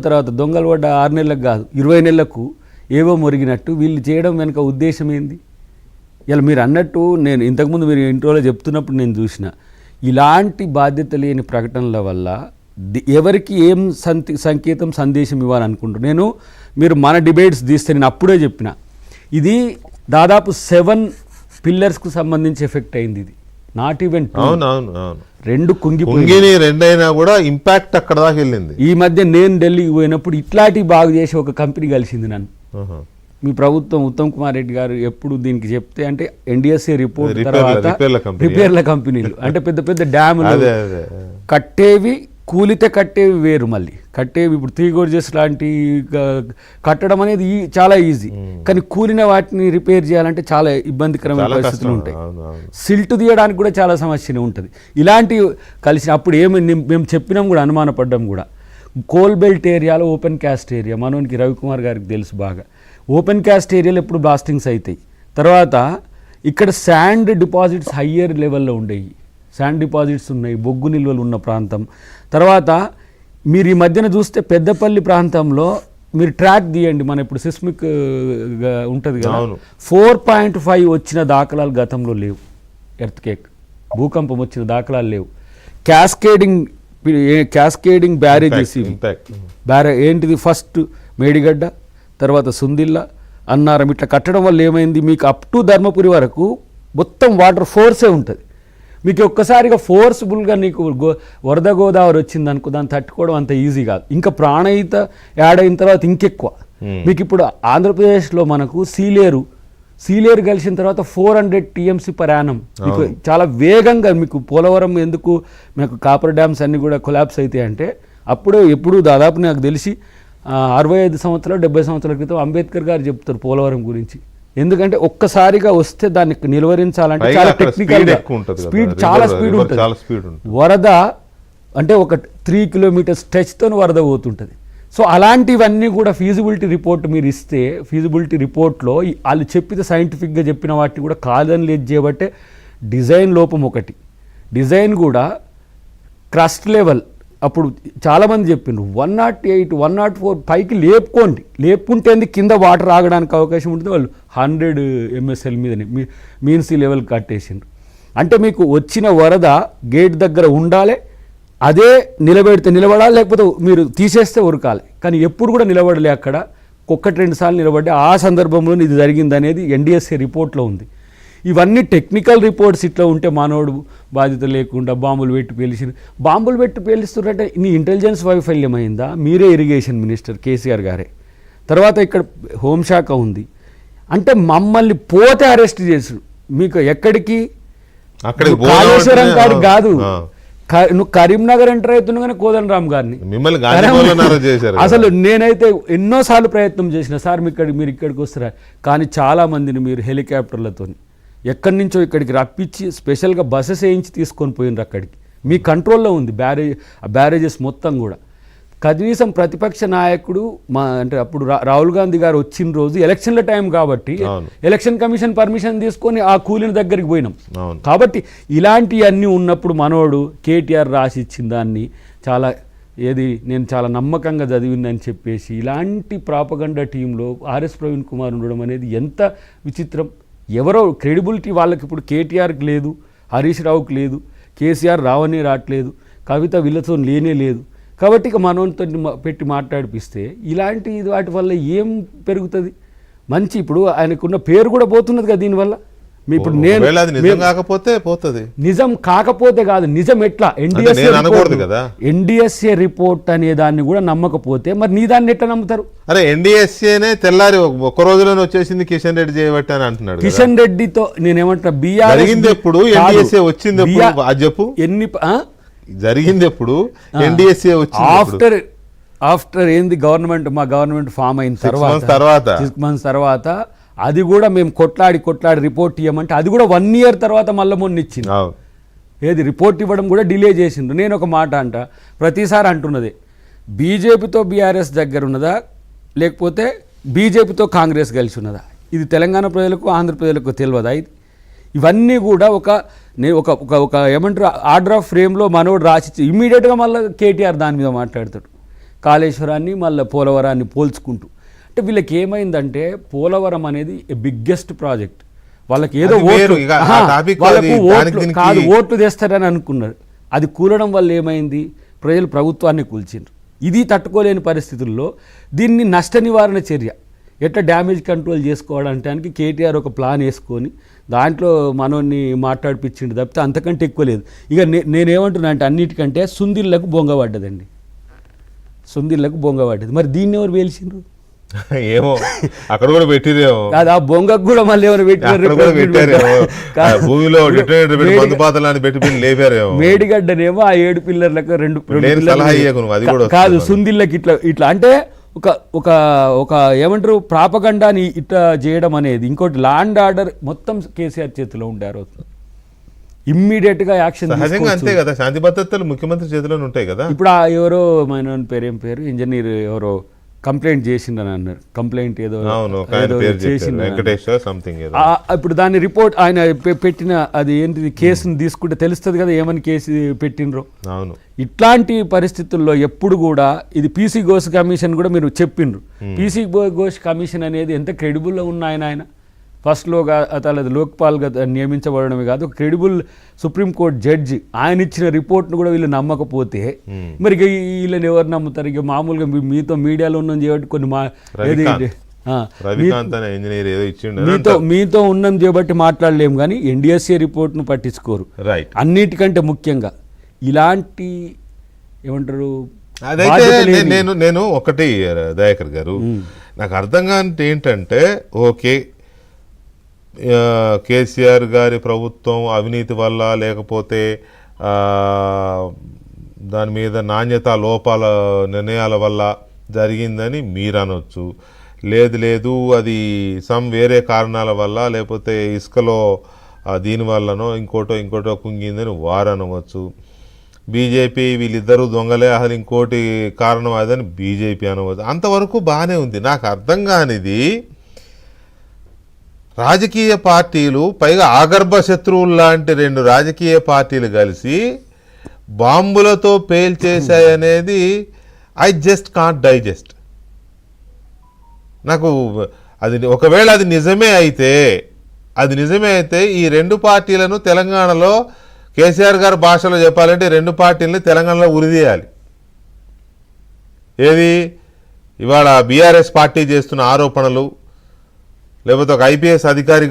తర్వాత దొంగలు పడ్డ 6 నెలలకు కాదు 20 నెలలకు ఏవో మొరిగినట్టు వీళ్ళు చేయడం వెనుక ఉద్దేశం ఏంది? ఇలా మీరు అన్నట్టు నేను ఇంతకుముందు మీరు ఇంట్రోలో చెప్తున్నప్పుడు నేను చూసిన ఇలాంటి బాధ్యత లేని ప్రకటనల వల్ల ఎవరికి ఏం సంకేతం సందేశం ఇవ్వాలనుకుంటున్నాను. మీరు మన డిబేట్స్ తీస్తే నేను అప్పుడే చెప్పిన ఇది దాదాపు 7 పిల్లర్స్కు సంబంధించి ఎఫెక్ట్ అయింది. ఇది నాట్ ఈవెన్ 2 కుంగిపోయింది. 2 అయినా కూడా ఇంపాక్ట్ అక్కడ దాకా వెళ్ళింది. ఈ మధ్య నేను ఢిల్లీకి పోయినప్పుడు ఇట్లాంటి బాగు చేసి ఒక కంపెనీ కలిసింది నన్ను. మీ ప్రభుత్వం ఉత్తమ్ కుమార్ రెడ్డి గారు ఎప్పుడు దీనికి చెప్తే అంటే ఎన్డిఎస్ఏ రిపోర్ట్ తర్వాత రిపేర్ల కంపెనీలు అంటే పెద్ద పెద్ద డ్యాములు కట్టేవి కూలితే కట్టేవి వేరు, మళ్ళీ కట్టేవి ఇప్పుడు 3 గోర్జెస్ లాంటి కట్టడం అనేది చాలా ఈజీ, కానీ కూలిన వాటిని రిపేర్ చేయాలంటే చాలా ఇబ్బందికరమైన పరిస్థితులు ఉంటాయి. సిల్ట్ తీయడానికి కూడా చాలా సమస్యనే ఉంటుంది. ఇలాంటివి కలిసి అప్పుడు మేము చెప్పినాం కూడా, అనుమానపడ్డాం కూడా. కోల్ బెల్ట్ ఏరియాలో ఓపెన్ క్యాస్ట్ ఏరియా మనోనికి రవికుమార్ గారికి తెలుసు బాగా. ఓపెన్ క్యాస్ట్ ఏరియాలో ఎప్పుడు బ్లాస్టింగ్స్ అవుతాయి. తర్వాత ఇక్కడ శాండ్ డిపాజిట్స్ హయ్యర్ లెవెల్లో ఉండేవి, శాండ్ డిపాజిట్స్ ఉన్నాయి, బొగ్గు నిల్వలు ఉన్న ప్రాంతం. తర్వాత మీరు ఈ మధ్యన చూస్తే పెద్దపల్లి ప్రాంతంలో మీరు ట్రాక్ తీయండి, మన ఇప్పుడు సిస్మిక్ ఉంటుంది కదా, 4.5 వచ్చిన దాఖలాలు గతంలో లేవు. ఎర్త్కేక్ భూకంపం వచ్చిన దాఖలాలు లేవు. క్యాస్కేడింగ్ బ్యారేజెస్ ఇవి ఏంటిది, ఫస్ట్ మేడిగడ్డ, తర్వాత సుందిల్ల, అన్నారం, ఇట్లా కట్టడం వల్ల ఏమైంది, మీకు అప్ టు ధర్మపురి వరకు మొత్తం వాటర్ ఫోర్సే ఉంటుంది. మీకు ఒక్కసారిగా ఫోర్స్ఫుల్గా నీకు వరద గోదావరి వచ్చింది అనుకో, దాన్ని తట్టుకోవడం అంత ఈజీ కాదు. ఇంకా ప్రాణహిత యాడ్ అయిన తర్వాత ఇంకెక్కువ. మీకు ఇప్పుడు ఆంధ్రప్రదేశ్లో మనకు సీలేరు కలిసిన తర్వాత 400 TMC per annum మీకు చాలా వేగంగా. మీకు పోలవరం ఎందుకు మీకు కాపర్ డ్యామ్స్ అన్నీ కూడా కొలాప్స్ అవుతాయి అంటే ఎప్పుడు దాదాపు నాకు తెలిసి 65 సంవత్సరాలు 70 సంవత్సరాల క్రితం అంబేద్కర్ గారు చెప్తారు పోలవరం గురించి. ఎందుకంటే ఒక్కసారిగా వస్తే దాన్ని నిలువరించాలంటే చాలా టెక్నికల్ స్పీడ్, చాలా స్పీడ్ ఉంటుంది. వరద అంటే ఒక 3 kilometers స్ట్రెచ్తో వరద పోతుంటుంది. సో అలాంటివన్నీ కూడా ఫీజిబిలిటీ రిపోర్ట్ మీరు ఇస్తే, ఫీజిబిలిటీ రిపోర్ట్లో వాళ్ళు చెప్పితే సైంటిఫిక్గా చెప్పిన వాటిని కూడా కాదని లేదు చేయబట్టే డిజైన్ లోపం ఒకటి. డిజైన్ కూడా క్రస్ట్ లెవెల్ అప్పుడు చాలామంది చెప్పిండ్రు 108, 104 పైకి లేపుకుంటే కింద వాటర్ ఆగడానికి అవకాశం ఉంటుంది. వాళ్ళు 100 MSL మీదనే మీన్ సీ లెవెల్ కట్టేసిండ్రు. అంటే మీకు వచ్చిన వరద గేట్ దగ్గర ఉండాలి, అదే నిలబడాలి, లేకపోతే మీరు తీసేస్తే ఉరకాలి. కానీ ఎప్పుడు కూడా నిలబడలే, అక్కడ 1-2 సార్లు నిలబడ్డే. ఆ సందర్భంలో ఇది జరిగిందనేది NDSA రిపోర్ట్లో ఉంది. ఇవన్నీ టెక్నికల్ రిపోర్ట్స్ ఇట్లా ఉంటే మనోడు బాధ్యత లేకుండా బాంబులు పెట్టి పేలుస్తుంటే నీ ఇంటెలిజెన్స్ వైఫల్యమైందా? మీరే ఇరిగేషన్ మినిస్టర్ కేసీఆర్ గారే, తర్వాత ఇక్కడ హోంశాఖ ఉంది. అంటే మమ్మల్ని పోతే అరెస్ట్ చేసారు. మీకు ఎక్కడికి కాళేశ్వరం కాడికి కాదు, నువ్వు కరీంనగర్ ఎంటర్ అవుతుండగానే కోదండరామ్ గారిని అసలు నేనైతే ఎన్నోసార్లు ప్రయత్నం చేసిన, సార్ మీరు ఇక్కడికి వస్తారా, కానీ చాలామందిని మీరు హెలికాప్టర్లతో ఎక్కడి నుంచో ఇక్కడికి రప్పించి స్పెషల్గా బస్సెస్ వేయించి తీసుకొని పోయినరు. అక్కడికి మీ కంట్రోల్లో ఉంది బ్యారేజెస్ మొత్తం కూడా. కనీసం ప్రతిపక్ష నాయకుడు అంటే అప్పుడు రాహుల్ గాంధీ గారు వచ్చిన రోజు ఎలక్షన్ల టైం కాబట్టి ఎలక్షన్ కమిషన్ పర్మిషన్ తీసుకొని ఆ కూలిన దగ్గరికి పోయినాం. కాబట్టి ఇలాంటివన్నీ ఉన్నప్పుడు మనోడు కేటీఆర్ రాసి ఇచ్చిన దాన్ని నేను చాలా నమ్మకంగా చదివిందని చెప్పేసి ఇలాంటి ప్రాపగండా టీంలో ఆర్ఎస్ ప్రవీణ్ కుమార్ ఉండడం అనేది ఎంత విచిత్రం. ఎవరో క్రెడిబిలిటీ వాళ్ళకి ఇప్పుడు కేటీఆర్కి లేదు, హరీష్ రావుకి లేదు, కేసీఆర్ రావనే రావట్లేదు, కవిత వీళ్ళతో లేనే లేదు. కాబట్టి ఇక మనోనితో పెట్టి మాట్లాడిపిస్తే ఇలాంటి వాటి వల్ల ఏం పెరుగుతుంది? మంచి ఇప్పుడు ఆయనకున్న పేరు కూడా పోతున్నది కదా దీనివల్ల. ఇప్పుడు నిజం కాకపోతే కాదు, నిజం ఎట్లా ఎన్డిఎస్ఏ రిపోర్ట్ అనే దాన్ని కూడా నమ్మకపోతే మరి నీ దాన్ని ఎట్లా నమ్ముతారు? అరే ఎన్డిఎస్ఏనే తెల్లారి ఒక్క రోజులోనే వచ్చేసింది కిషన్ రెడ్డి చేయబట్టి అని అంటున్నాడు. కిషన్ రెడ్డితో నేనేమంటున్నా, బీఆర్ ఎప్పుడు ఎన్డిఎస్ఏ వచ్చింది చెప్పు, జరిగింది ఎప్పుడు ఎన్డిఎస్ఏ వచ్చింది ఆఫ్టర్ ఏంది మా గవర్నమెంట్ ఫామ్ అయిన తర్వాత 6 months తర్వాత అది కూడా మేము కొట్లాడి రిపోర్ట్ ఇవ్వమంటే అది కూడా 1 year తర్వాత మళ్ళీ మొన్న ఇచ్చింది. ఏది రిపోర్ట్ ఇవ్వడం కూడా డిలే చేసిండ్రు. నేను ఒక మాట ప్రతిసారి అంటున్నదే, బీజేపీతో బీఆర్ఎస్ దగ్గర ఉన్నదా లేకపోతే బీజేపీతో కాంగ్రెస్ కలిసి ఉన్నదా? ఇది తెలంగాణ ప్రజలకు ఆంధ్ర ప్రజలకు తెలియదా? ఇవన్నీ కూడా ఒక ఏమంటారు ఆర్డర్ ఆఫ్ ఫ్రేమ్లో మనోడు రాసిచ్చి ఇమ్మీడియట్గా మళ్ళీ కేటీఆర్ దాని మీద మాట్లాడతాడు. కాళేశ్వరాన్ని మళ్ళీ పోలవరాన్ని పోల్చుకుంటూ. అంటే వీళ్ళకి ఏమైందంటే పోలవరం అనేది బిగ్గెస్ట్ ప్రాజెక్ట్, వాళ్ళకి ఏదో అది వేరు, ఓట్లు ఇక ఆ టాపిక్ వాళ్ళకు అది, ఓట్లు దానికి దీనికి- కాదు, ఓట్లు తెస్తారని అనుకున్నారు. అది కూలడం వల్ల ఏమైంది, ప్రజలు ప్రభుత్వాన్ని కూల్చిండ్రు. ఇది తట్టుకోలేని పరిస్థితుల్లో దీన్ని నష్ట నివారణ చర్య ఎట్లా డ్యామేజ్ కంట్రోల్ చేసుకోవడానికి కేటీఆర్ ఒక ప్లాన్ వేసుకొని దాంట్లో మనోన్ని మాట్లాడిపించిండు తప్పితే అంతకంటే ఎక్కువ లేదు. ఇక నేనేమంటున్నా అంటే అన్నిటికంటే సుందిళ్లకు బొంగబడ్డదండి, సుందిళ్లకు బొంగబడ్డది. మరి దీన్ని ఎవరు వేల్చిండ్రు? ఏమో అక్కడ కూడా పెట్టిరేమో, కాదు ఆ బొంగకు కూడా మళ్ళీ ఎవరు అక్కడ కూడా పెట్టారేమో, ఆ భూమిలో డిటోనేటర్ పెట్టి మందు పాతలని పెట్టి బిల్లు లేపారేమో. మేడిగడ్డనేమో ఆ 7 పిల్లర్లకు రెండు నేను సలహా ఇయ్యకు నువ్వు, అది కూడా కాదు వస్తుంది. సుందిళ్ళకి ఇట్లా ఇట్లా అంటే ఒక ఒక ఒక ఏమంటారు ప్రాపగండాని ఇట్లా చేయడం అనేది. ఇంకోటి ల్యాండ్ ఆర్డర్ మొత్తం కేసీఆర్ చేతిలో ఉండారు, ఇమ్మీడియట్గా యాక్షన్ సహజంగా అంతే కదా, శాంతి భద్రతలు ముఖ్యమంత్రి చేతిలోనే ఉంటాయి కదా. ఇప్పుడు ఆ ఎవరో మన పేరు ఏం పేరు ఇంజనీర్ ఎవరో కంప్లైంట్ చేసిండని అన్నారు, కంప్లైంట్ ఏదో అవును, ఒక ఆయన పేరు చెప్పారు, చేసిండు వెంకటేశ్వర సంథింగ్ ఏదో. ఇప్పుడు దాని రిపోర్ట్ ఆయన పెట్టిన అది ఏంటిది కేసును తీసుకుంటే తెలుస్తుంది కదా ఏమని కేసు పెట్టినరో. అవును, ఇట్లాంటి పరిస్థితుల్లో ఎప్పుడు కూడా ఇది పీసీ ఘోష్ కమిషన్ కూడా మీరు చెప్పిండ్రు, పీసీ ఘోష్ కమిషన్ అనేది ఎంత క్రెడిబుల్లో ఉన్న ఆయన ఫస్ట్లో అతను లోక్పాల్గా నియమించబడమే కాదు, ఒక క్రెడిబుల్ సుప్రీంకోర్టు జడ్జి, ఆయన ఇచ్చిన రిపోర్ట్ను కూడా వీళ్ళు నమ్మకపోతే మరి ఇక వీళ్ళని ఎవరు నమ్ముతారు? ఇక మామూలుగా మీతో మీడియాలో ఉన్నది చేయబట్టి కొన్ని రవికాంత్ అనే ఇంజనీర్ ఏదో ఇచ్చిండు, మీతో ఉన్నం చేయబట్టి మాట్లాడలేము, కానీ ఎన్డీఎస్ఏ రిపోర్ట్ను పట్టించుకోరు. రైట్, అన్నిటికంటే ముఖ్యంగా ఇలాంటి ఏమంటారు. అదైతే నేను ఒకటి దయాకర్ గారు, నాకు అర్థం కాని ఏంటంటే, ఓకే కేసీఆర్ గారి ప్రభుత్వం అవినీతి వల్ల లేకపోతే దాని మీద నాణ్యత లోపాల నిర్ణయాల వల్ల జరిగిందని మీరు అనొచ్చు, లేదు అది వేరే కారణాల వల్ల లేకపోతే ఇసుకలో దీనివల్లనో ఇంకోటో కుంగిందని వారు అనవచ్చు. బీజేపీ వీళ్ళిద్దరూ దొంగలే, అసలు ఇంకోటి కారణం అదని బీజేపీ అనవచ్చు. అంతవరకు బాగానే ఉంది. నాకు అర్థం కానిది, రాజకీయ పార్టీలు, పైగా ఆగర్భ శత్రువులు లాంటి 2 రాజకీయ పార్టీలు కలిసి బాంబులతో పేల్చేశాయనేది ఐ జస్ట్ కాంట్ డైజెస్ట్. నాకు అది ఒకవేళ అది నిజమే అయితే ఈ 2 పార్టీలను తెలంగాణలో, కేసీఆర్ గారి భాషలో చెప్పాలంటే 2 పార్టీలని తెలంగాణలో ఉరిదీయాలి. ఏది ఇవాళ బీఆర్ఎస్ పార్టీ చేస్తున్న ఆరోపణలు, లేకపోతే ఒక ఐపీఎస్ అధికారిగా